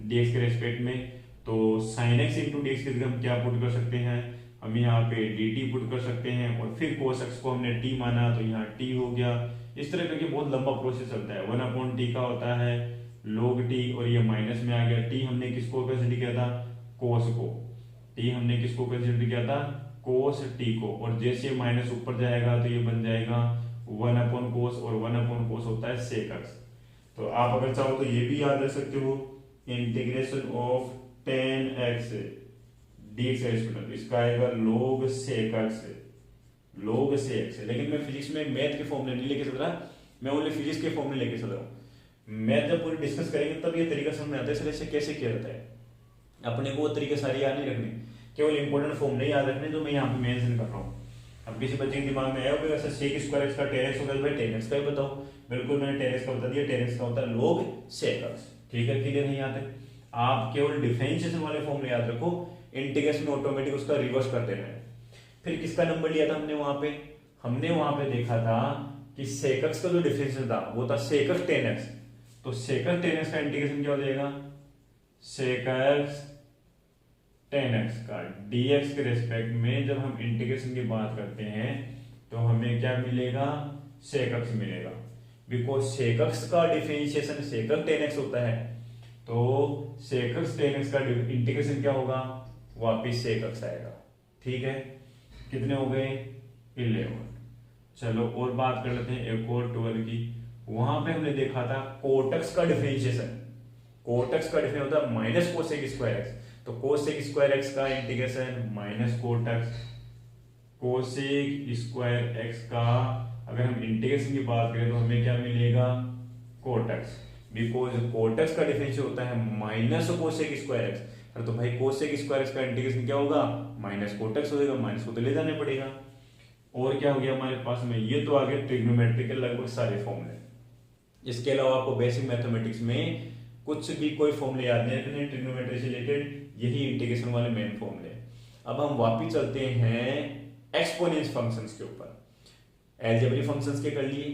dx के रेस्पेक्ट में, तो sin x into d x की जगह हम क्या पुट कर सकते हैं, हम यहाँ पे dt पुट कर सकते हैं, और फिर cos x को हमने t माना तो यहाँ t हो गया। इस तरह करके बहुत लंबा प्रोसेस चलता है। 1/t का होता है log t, और ये माइनस में आ गया, t हमने किसको कंसीडर किया था, cos को, t हमने किसको कंसीडर किया था, cos t को, और जैसे माइनस ऊपर जाएगा तो ये बन जाएगा 1/cos, और 1/cos होता है sec x। तो आप अगर चाहो तो ये भी याद रख सकते हो, integration of tan x dx exponential, इसका आएगा log sec x, log sec x। लेकिन मैं फिजिक्स में मैथ के फॉर्मूले नहीं लेके चल रहा, मैं ओनली फिजिक्स के फॉर्मूले लेके चल रहा हूँ। मैथ जब पूरी डिस्कस करेंगे तब ये तरीका समझ में आता है सर ऐसे कैसे किया जाता है। अपने को वो तरीके सारे याद नहीं रखने, केवल इंपॉर्टेंट फॉर्मूले याद रखने जो मैं यहाँ पे मेंशन कर रहा हूँ। अब किसी बच्चे के दिमाग में आया होगा सर sec स्क्वायर x का tan x होगा, भाई tan x का ही बताओ, बिल्कुल मैंने tan x का बता दिया, tan x का होता है log sec x। ठीक है, क्लियर है यहाँ तक। आप केवल डिफरेंशिएशन वाले फॉर्मूले याद रखो, इंटीग्रेशन में ऑटोमेटिक उसका रिवर्स कर देना है। फिर किसका नंबर लिया था हमने वहां पे देखा था कि sec x का जो डिफरेंशियल था वो था sec x tan x, तो sec x tan x का इंटीग्रेशन क्या हो जाएगा, sec x tan x का dx के रेस्पेक्ट में जब हम इंटीग्रेशन की बात करते हैं तो हमें क्या मिलेगा, sec x मिलेगा, बिकॉज sec x का differentiation sec x tan x होता है, तो sec x tan x का इंटीग्रेशन क्या होगा, वापिस sec x आएगा। ठीक है, कितने हो गए 11। चलो और बात कर लेते हैं एक और 12 की। वहां पे हमने देखा था cot x का डिफरेंशिएशन, cot x का डिफरेंशिएशन होता है माइनस cosec स्क्वायर x, तो cosec स्क्वायर x का integration minus cot x, cosec square x का अगर हम इंटीग्रेशन की बात करें तो हमें क्या मिलेगा, cot x, because cot x का डिफरेंशियल होता है माइनस cosec स्क्वायर x। तो भाई cosec स्क्वायर x का इंटीग्रेशन क्या होगा, माइनस cot x होगा, माइनस को तो ले जाने पड़ेगा। और क्या हो गया हमारे पास में, ये तो आगे ट्रिग्नोमेट्री के लगभग सारे फॉर्मूले। इसके अलावा आपको बेसिक मैथमेटिक्स में कुछ भी कोई फॉर्मूले याद नहीं रखने ट्रिग्नोमेट्री से रिलेटेड, यही इंटीग्रेशन वाले मेन फॉर्मूले। अब हम वापिस चलते हैं एक्सपोनेंशियल फंक्शंस के ऊपर। अलजेब्रिक फंक्शंस के कर लिए,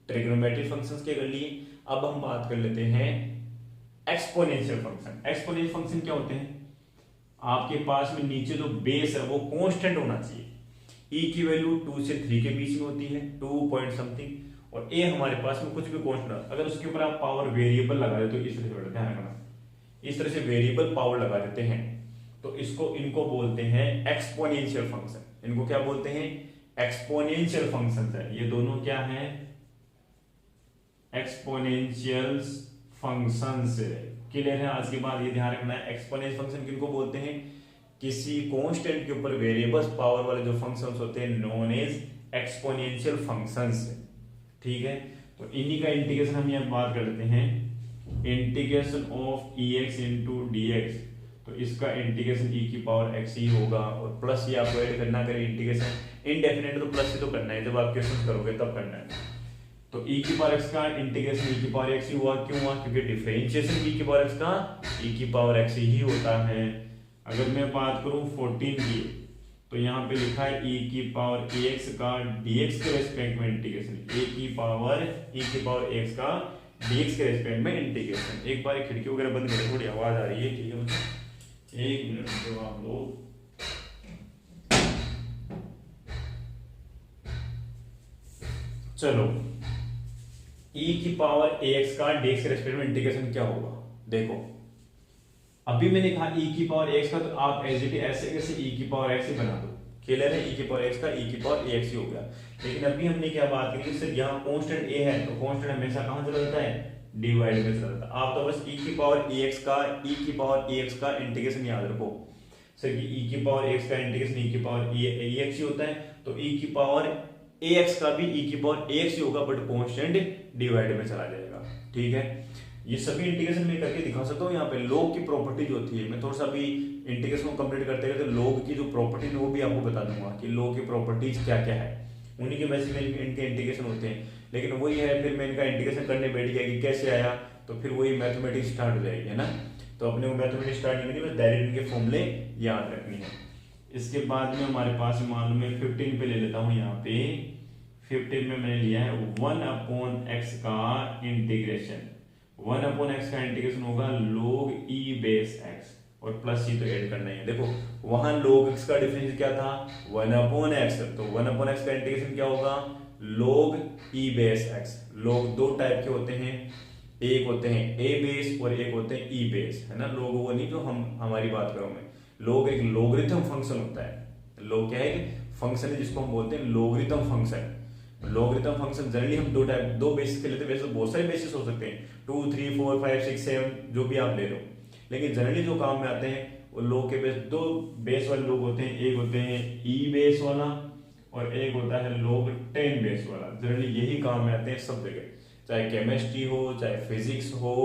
ट्रिग्नोमेट्री फंक्शंस के कर लिए, अब हम बात कर लेते हैं एक्सपोनेंशियल फंक्शन। एक्सपोनेंशियल फंक्शन क्या होते हैं, आपके पास में नीचे जो बेस है वो कांस्टेंट होना चाहिए, e की वैल्यू 2 से 3 के बीच में होती है, 2 पॉइंट समथिंग, और a हमारे पास में कुछ भी कांस्टेंट, अगर उसके ऊपर आप पावर वेरिएबल लगा देते हो, इस तरह से ध्यान रखना, इस तरह से वेरिएबल पावर लगा देते हैं तो इनको बोलते हैं एक्सपोनेंशियल फंक्शन। इनको क्या बोलते हैं, एक्सपोनेंशियल फंक्शन है। ये दोनों क्या है, एक्सपोनेंशियल फंक्शंस। क्लियर है, आज के बाद ये ध्यान रखना है एक्सपोनेंशियल फंक्शन किनको बोलते हैं, किसी कांस्टेंट के ऊपर वेरिएबल्स पावर वाले जो फंक्शंस होते हैं नोन एज एक्सपोनेंशियल फंक्शंस। ठीक है, तो इन्हीं का इंटीग्रेशन हम यहाँ बात कर लेते हैं, integration of EX into DX। तो इसका इंटीग्रेशन e की पावर x ही होगा, और प्लस ये आपको ऐड करना, करें इंटीग्रेशन इनडेफिनेट तो प्लस ही तो करना है, जब आप क्वेश्चन करोगे तब करना है। तो e की पावर x का इंटीग्रेशन e की पावर x ही हुआ, क्यों हुआ? क्योंकि डिफरेंशिएशन e की पावर x का e की पावर x ही होता है। अगर मैं बात करूं 14 की, तो यहाँ पे लिखा है e की पावर ax का dx के रेस्पेक्ट में इंटीग्रेशन, e की पावर x का dx के रेस्पेक्ट में इंटीग्रेशन। एक बार खिड़की वगैरह बंद करें, थोड़ी आवाज आ रही है, ठीक है? एक मिनट जो आप लोग, चलो e की पावर ax का dx के रेस्पेक्ट में इंटीग्रेशन क्या होगा? देखो अभी मैंने कहा e की पावर x का, तो आप एज इट ऐसे कैसे e की पावर x ही बना दो, क्लियर है? e की पावर x का e की पावर ax ही हो गया। लेकिन अभी हमने क्या बात की, सिर्फ यहाँ कांस्टेंट a है, तो कांस्टेंट हमेशा कहां चला जाता है? डिवाइड में चला जाता है। आप तो बस e की पावर ax का इंटीग्रेशन याद रखो, सर कि e की पावर x का इंटीग्रेशन e की पावर ax ही होता है, तो e की पावर ax का भी e की पावर ax ही होगा, बट कांस्टेंट डिवाइड में चला जाएगा, ठीक है? ये सभी इंटीग्रेशन में करके दिखा सकता हूँ। यहाँ पे लॉग की प्रॉपर्टी जो होती है, मैं थोड़ा सा भी इंटीग्रेशन को कंप्लीट करते करते लॉग की जो प्रॉपर्टी है वो भी आपको बता दूंगा कि लॉग की प्रॉपर्टीज क्या क्या है, उन्हीं के बेसिस में इनके इंटीग्रेशन होते हैं। लेकिन वही है, फिर मैं इनका इंटीग्रेशन करने बैठ गया कि कैसे आया, तो फिर वही मैथमेटिक्स स्टार्ट हो जाएगी, है ना? तो अपने को मैथमेटिक्स स्टार्ट नहीं करनी, बस डायरेक्ट इनके फॉर्मूले याद रखनी है। इसके बाद में हमारे पास मान लो मैं 15 पे ले लेता हूँ। यहाँ पे 15 में मैंने लिया है 1/x का इंटीग्रेशन। 1/x का इंटीग्रेशन होगा log e बेस x, और प्लस ही तो ऐड करना है। देखो वहां log x का डिफरेंस क्या था? 1/x, तो 1/x का इंटीग्रेशन क्या होगा? log e base x। log दो टाइप के होते हैं, एक होते हैं a बेस और एक होते हैं e बेस, है ना? log वो नहीं जो हमारी बात करूं मैं, log एक लोगरिथम फंक्शन होता है। log क्या है? फंक्शन है जिसको हम बोलते हैं logarithm function. Logarithm function generally हम दो बेसिस के लेते हैं, वैसे तो बहुत सारे बेसिस हो सकते हैं, 2 3 4 5 6 7 जो भी आप ले लो, लेकिन जनरली जो काम में आते हैं वो log के बेस, दो बेस वाले लोग होते हैं, एक होते हैं e बेस वाला और एक होता है log 10 बेस वाला। जनरली यही काम में आते हैं सब जगह, चाहे केमिस्ट्री हो, चाहे फिजिक्स हो,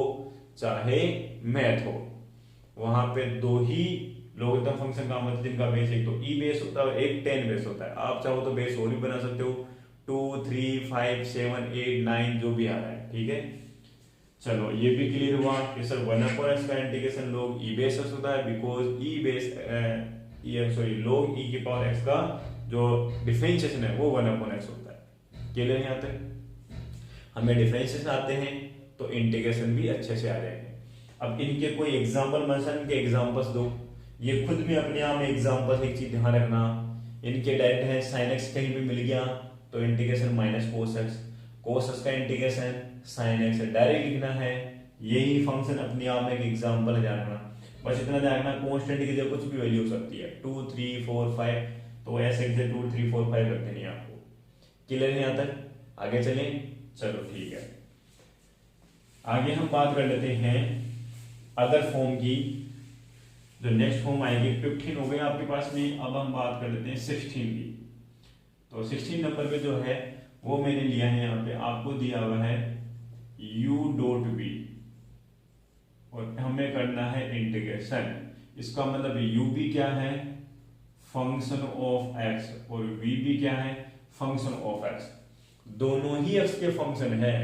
चाहे मैथ हो, वहां पे दो ही लॉगरिथम फंक्शन काम होता है जिनका बेस एक तो e बेस होता है और एक 10 बेस होता है। आप चाहो तो बेस और भी बना सकते हो, 2 3 5 7 8 9 जो भी आ रहा है, ठीक है? चलो ये भी क्लियर हुआ कि सर 1/x का integration log e base x होता है, because e base log e की पावर x का जो डिफरेंशिएशन है वो 1/x होता है। क्लियर है? यहाँ तक हमें डिफरेंशिएशन आते हैं तो इंटीग्रेशन भी अच्छे से आ जाएंगे। अब इनके कोई एग्जाम्पल मेंशन के एग्जाम्पल्स दो, ये खुद में अपने आप में एग्जाम्पल, एक चीज ध्यान रखना, इनके डायरेक्ट है sin x कहीं भी मिल गया तो इंटीग्रेशन माइनस cos x का इंटीग्रेशन sin x से डायरेक्ट लिखना है। यही फंक्शन अपने आप में एक एग्जांपल है, जानना बस इतना जानना, कांस्टेंट की जगह कुछ भी वैल्यू हो सकती है, 2 3 4 5, तो ऐसे से 2 3 4 5 रखते नहीं आपको। क्लियर है? यहाँ तक आगे चलें? चलो ठीक है, आगे हम बात कर लेते हैं अदर फॉर्म की। जो नेक्स्ट फॉर्म आएगी 15 हो गई आपके पास में, अब हम बात कर लेते हैं 16 की। तो 16 नंबर पे जो है वो मैंने लिया है, यहाँ पे आपको दिया हुआ है u.v और हमें करना है इंटीग्रेशन। इसका मतलब u भी क्या है? फंक्शन ऑफ x, और v भी क्या है? Function of x। दोनों ही x के फंक्शन है।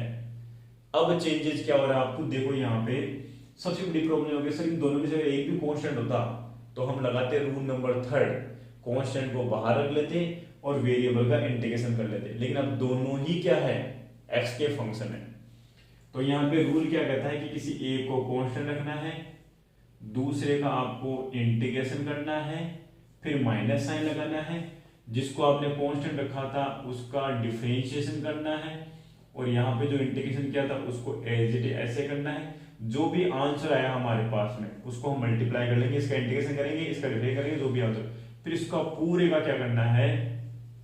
अब चेंजेस क्या हो रहा है आपको देखो, यहाँ पे सबसे बड़ी प्रॉब्लम हो गई सर इन दोनों में से एक भी कांस्टेंट होता तो हम लगाते रूल नंबर 3, कांस्टेंट को बाहर रख लेते और वेरिएबल का इंटीग्रेशन कर लेते, लेकिन अब दोनों ही क्या है? x के फंक्शन है। तो यहाँ पे रूल क्या कहता है कि किसी एक को कांस्टेंट रखना है, दूसरे का आपको इंटीग्रेशन करना है, फिर माइनस साइन लगाना है, जिसको आपने कांस्टेंट रखा था उसका डिफरेंशिएशन करना है, और यहाँ पे जो इंटीग्रेशन किया था उसको एज इट ऐसे करना है। जो भी आंसर आया हमारे पास में उसको हम मल्टीप्लाई कर लेंगे, इसका इंटीग्रेशन करेंगे, इसका डिफरेंस करेंगे, जो भी आंसर, फिर इसका पूरे का क्या करना है?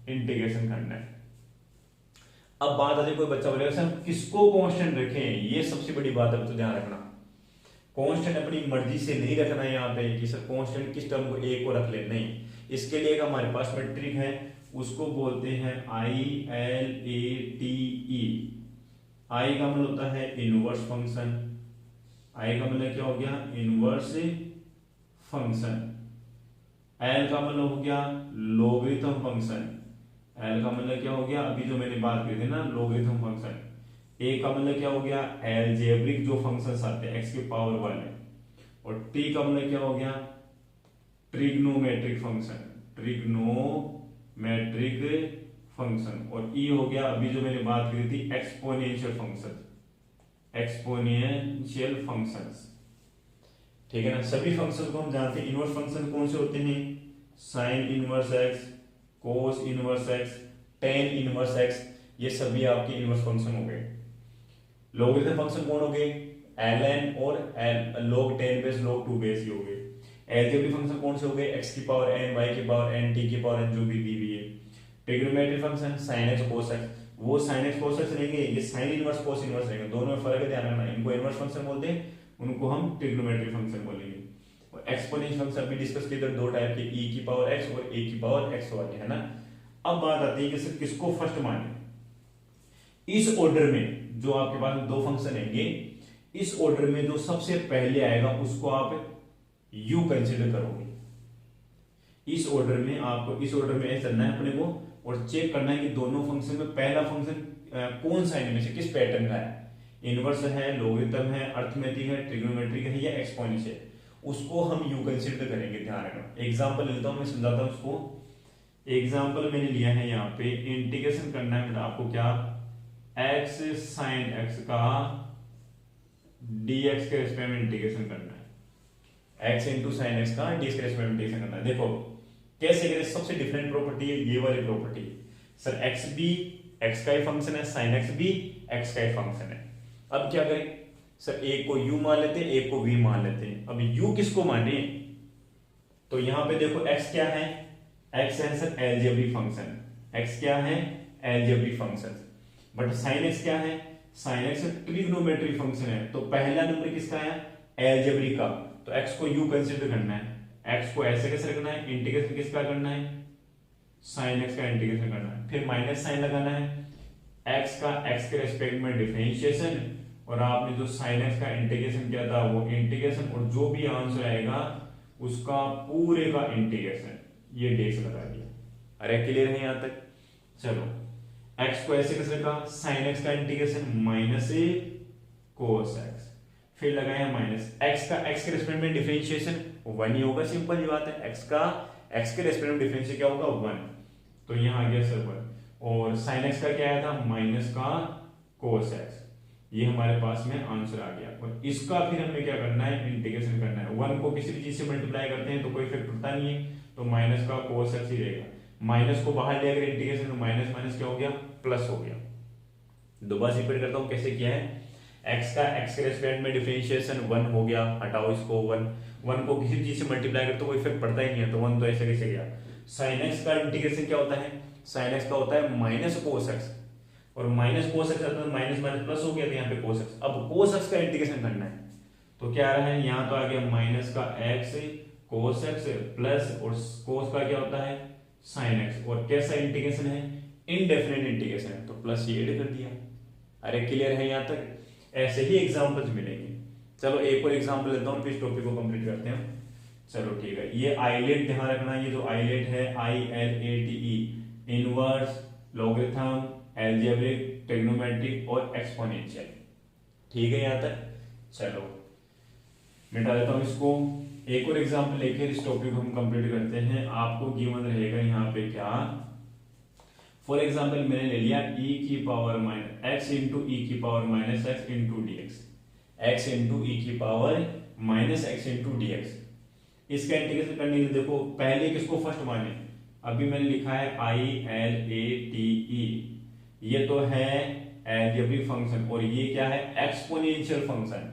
इंटीग्रेशन करना है। अब बात आती है, कोई बच्चा बोलेगा सर किसको कांस्टेंट रखें? ये सबसे बड़ी बात है, तो ध्यान रखना, कांस्टेंट अपनी मर्जी से नहीं रखना है यहाँ पे कि सर कांस्टेंट किस टर्म को एक को रख ले, नहीं। इसके लिए एक हमारे पास में ट्रिक है, उसको बोलते हैं ILATE, आई का मतलब होता है इनवर्स फंक्शन, आई का मतलब क्या हो गया इनवर्स फंक्शन, एल का मतलब हो गया लोगरिथम फंक्शन, एल का मतलब क्या हो गया अभी जो मैंने बात की थी ना लोगरिथम फंक्शन, ए का मतलब क्या हो गया एलजेब्रिक जो फंक्शंस आते हैं एक्स की पावर वन है, और टी का मतलब क्या हो गया ट्रिग्नोमेट्रिक फंक्शन, ट्रिग्नोमेट्रिक फंक्शन, और ई हो गया अभी जो मैंने बात की थी एक्सपोनेंशियल फंक्शन, एक्सपोनेंशियल फंक्शंस। ठीक है ना, सभी फंक्शन को हम जानते हैं। इनवर्स फंक्शन कौन से होते हैं, sine inverse x, cos inverse x, tan inverse x, ये सभी आपके इनवर्स फंक्शन हो गए। लॉगरिथम फंक्शन कौन हो गए ln और log 10 बेस log 2 बेस ही हो गए। एलजेब्रिक फंक्शन कौन से हो गए x की पावर n, y की पावर n, t की पावर n जो भी दी हुई है। Trigonometric function sin x cos x, वो sin x cos x रहेंगे, ये sin इनवर्स cos इनवर्स रहेंगे, दोनों में फर्क है ध्यान रखना। इनको इनवर्स फंक्शन बोलते हैं, उनको हम ट्रिग्नोमेट्रिक फंक्शन बोलेंगे। और एक्सपोनेंशियल फंक्शन भी डिस्कस किए थे, दो टाइप के, e की पावर x और a की पावर x वाले, है ना। अब बात आती है कि सिर्फ किसको फर्स्ट माने, इस ऑर्डर में जो आपके पास दो फंक्शन हैंगे, इस ऑर्डर में जो सबसे पहले आएगा उसको आप u कंसीडर करोगे। इस ऑर्डर में आपको इस ऑर्डर में चलना है अपने को, और चेक करना है कि दोनों फंक्शन में पहला फंक्शन कौन सा इनमें से किस पैटर्न का है, इनवर्स है, लोगरिथम है, अर्थमेटिक है, ट्रिग्नोमेट्रिक है या एक्सपोनेंशियल, उसको हम u कंसीडर करेंगे। ध्यान रखना, एग्जांपल लेता हूं, मैं समझाता हूं उसको। एग्जांपल मैंने लिया है यहाँ पे, इंटीग्रेशन करना है बेटा आपको, क्या x sin x का dx के रेस्पेक्ट में इंटीग्रेशन करना है, x इंटू साइन एक्स का dx के रेस्पेक्ट में इंटीग्रेशन करना है। देखो कैसे करें, सबसे डिफरेंट प्रॉपर्टी है ये वाली प्रॉपर्टी। सर x भी x का ही फंक्शन है, sin x भी x का ही फंक्शन है। अब क्या करें सर, एक को u मान लेते हैं, एक को v मान लेते हैं। अब u किसको माने, तो यहां पे देखो x क्या है, x है सर एलजेब्रिक फंक्शन, x क्या है algebraic function, but sin x क्या है, sin x ट्रिग्नोमेट्रिक फंक्शन है। तो पहला नंबर किसका है एलजेब्रिक का, तो x को u कंसीडर करना है, x को ऐसे कैसे रखना है, इंटीग्रेशन किसका करना है sin x का इंटीग्रेशन करना है, फिर माइनस साइन लगाना है, x का x के रेस्पेक्ट में डिफरेंशिएशन, और आपने जो sin x का इंटीग्रेशन किया था वो इंटीग्रेशन, और जो भी आंसर आएगा उसका पूरे का इंटीग्रेशन, ये dx लगा दिया। अरे क्लियर है यहां तक, चलो x को ऐसे कैसे रखा, sin x का इंटीग्रेशन माइनस ए cos x, फिर लगाया माइनस x का x के रेस्पेक्ट में डिफरेंशिएशन 1 ही होगा, सिंपल ही बात है, x का x के रेस्पेक्ट में डिफरेंशिएशन क्या होगा 1, तो यहां आ गया सर 1, और sin x का क्या आया था माइनस का cos x, ये हमारे पास में आंसर आ गया। और इसका फिर हमें क्या करना है इंटीग्रेशन करना है, 1 को किसी भी चीज से मल्टीप्लाई करते हैं तो कोई इफेक्ट पड़ता नहीं है, तो माइनस का cos x ही रहेगा, माइनस को बाहर ले अगर इंटीग्रेशन तो माइनस माइनस क्या हो गया प्लस हो गया। दोबारा रिपीट करता हूं कैसे किया है, x का x के रेस्पेक्ट में डिफरेंशिएशन 1 हो गया, हटाओ इसको 1 को किसी चीज से मल्टीप्लाई करते तो कोई इफेक्ट पड़ता ही नहीं है, तो 1 तो ऐसे कैसे गया। sin x का इंटीग्रेशन क्या होता है, sin x का होता है माइनस cos x, और माइनस cos x आता है माइनस माइनस प्लस हो गया, तो यहाँ पे cos x, अब cos x का इंटीग्रेशन करना है तो क्या आ रहा है, यहाँ तो आ गया माइनस का x cos x प्लस, और cos का क्या होता है sin x, और कैसा इंटीग्रेशन है इनडेफिनेट इंटीग्रेशन है, तो प्लस ये ऐड कर दिया। अरे क्लियर है यहाँ तक, ऐसे ही एग्जांपल्स मिलेंगे। चलो एक और एग्जांपल लेता हूँ, फिर इस टॉपिक को कंप्लीट करते हैं। चलो ठीक है, ये आइलेट ध्यान रखना, ये जो आइलेट है ILATE, inverse, logarithm, algebraic, trigonometric और एक्सपोनेंशियल, ठीक है यहाँ तक। चलो मिटा देता हूँ इसको, एक और एग्जांपल लेकर इस टॉपिक को हम कंप्लीट करते हैं। आपको गिवन रहेगा यहाँ पे क्या, फॉर एग्जाम्पल मैंने ले लिया e की power minus x into e की power minus x into d x, x into e की power minus x into d x. इसका इंटीग्रेशन करने के लिए देखो पहले किसको फर्स्ट माने, अभी मैंने लिखा है ILATE, ये तो है एलजेब्रिक फंक्शन, और ये क्या है एक्सपोनेंशियल फंक्शन,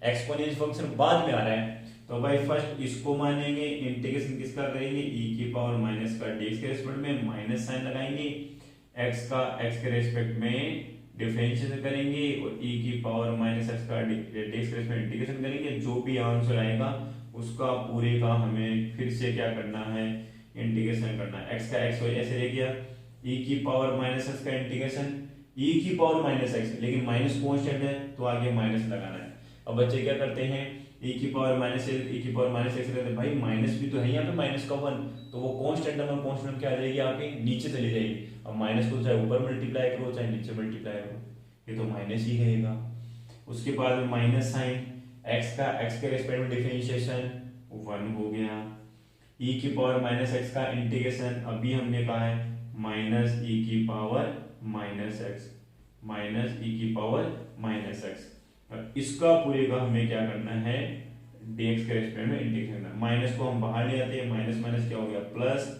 एक्सपोनेंशियल फंक्शन बाद में आ रहा है, तो भाई फर्स्ट इसको मानेंगे, इंटीग्रेशन किसका करेंगे e की पावर माइनस का dx के रेस्पेक्ट में, माइनस साइन लगाएंगे, x का x के रेस्पेक्ट में डिफरेंशिएशन करेंगे, और e की पावर माइनस x का dx के रेस्पेक्ट में इंटीग्रेशन करेंगे, जो भी आंसर आएगा उसका पूरे का हमें फिर से क्या करना है इंटीग्रेशन करना है। x का x ऐसे रह गया, e की पावर माइनस x का इंटीग्रेशन, ई की पावर माइनस एक्स, लेकिन माइनस कॉन्स्टेंट है तो आगे माइनस लगाना है। अब बच्चे क्या करते हैं, ई की पावर माइनस एक्स रहते हैं, भाई माइनस भी तो है यहाँ पे माइनस का 1, तो वो कॉन्स्टेंट नंबर कॉन्स्टेंट क्या आ जाएगी आपकी नीचे चली जाएगी। अब माइनस को चाहे ऊपर मल्टीप्लाई करो चाहे नीचे मल्टीप्लाई करो, ये तो माइनस ही रहेगा। उसके बाद में माइनस साइन एक्स के रेस्पेक्ट में डिफरेंशिएशन 1 हो गया। ई की पावर माइनस एक्स का इंटीग्रेशन अभी हमने कहा है माइनस ई की पावर माइनस एक्स, माइनस ई की पावर माइनस एक्स। इसका पूरे का हमें क्या करना है, dx के रेस्पेक्ट में इंटीग्रेशन करना। माइनस को हम बाहर ले आते हैं, माइनस माइनस क्या हो गया प्लस,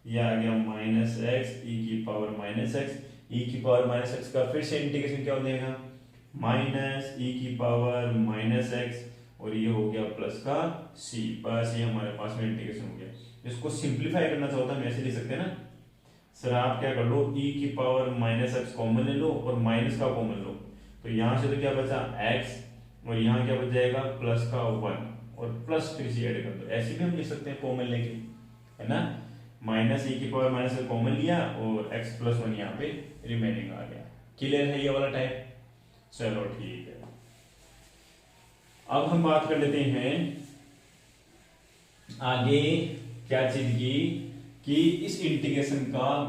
ये आ गया माइनस एक्स ई की पावर माइनस एक्स। ई की पावर माइनस एक्स का फिर से इंटीग्रेशन क्या हो जाएगा, माइनस ई की पावर माइनस एक्स, और ये हो गया प्लस का सी। बस ये हमारे पास में इंटीग्रेशन हो गया। इसको सिंप्लीफाई करना चाहो तो हम ऐसे लिख सकते हैं ना सर, आप क्या कर लो, ई की पावर माइनस एक्स कॉमन ले लो और माइनस का कॉमन लो, तो यहां से तो क्या बचा x, और यहाँ क्या बच जाएगा प्लस का 1 और प्लस फिर से ऐड कर दो। ऐसे भी हम लिख सकते हैं कॉमन लेके, है ना, माइनस ई की पावर माइनस कॉमन लिया और x प्लस 1 यहाँ पे रिमेनिंग आ गया। क्लियर है ये वाला टाइप, चलो ठीक है। अब हम बात कर लेते हैं आगे क्या चीज की, कि इस इंटीग्रेशन का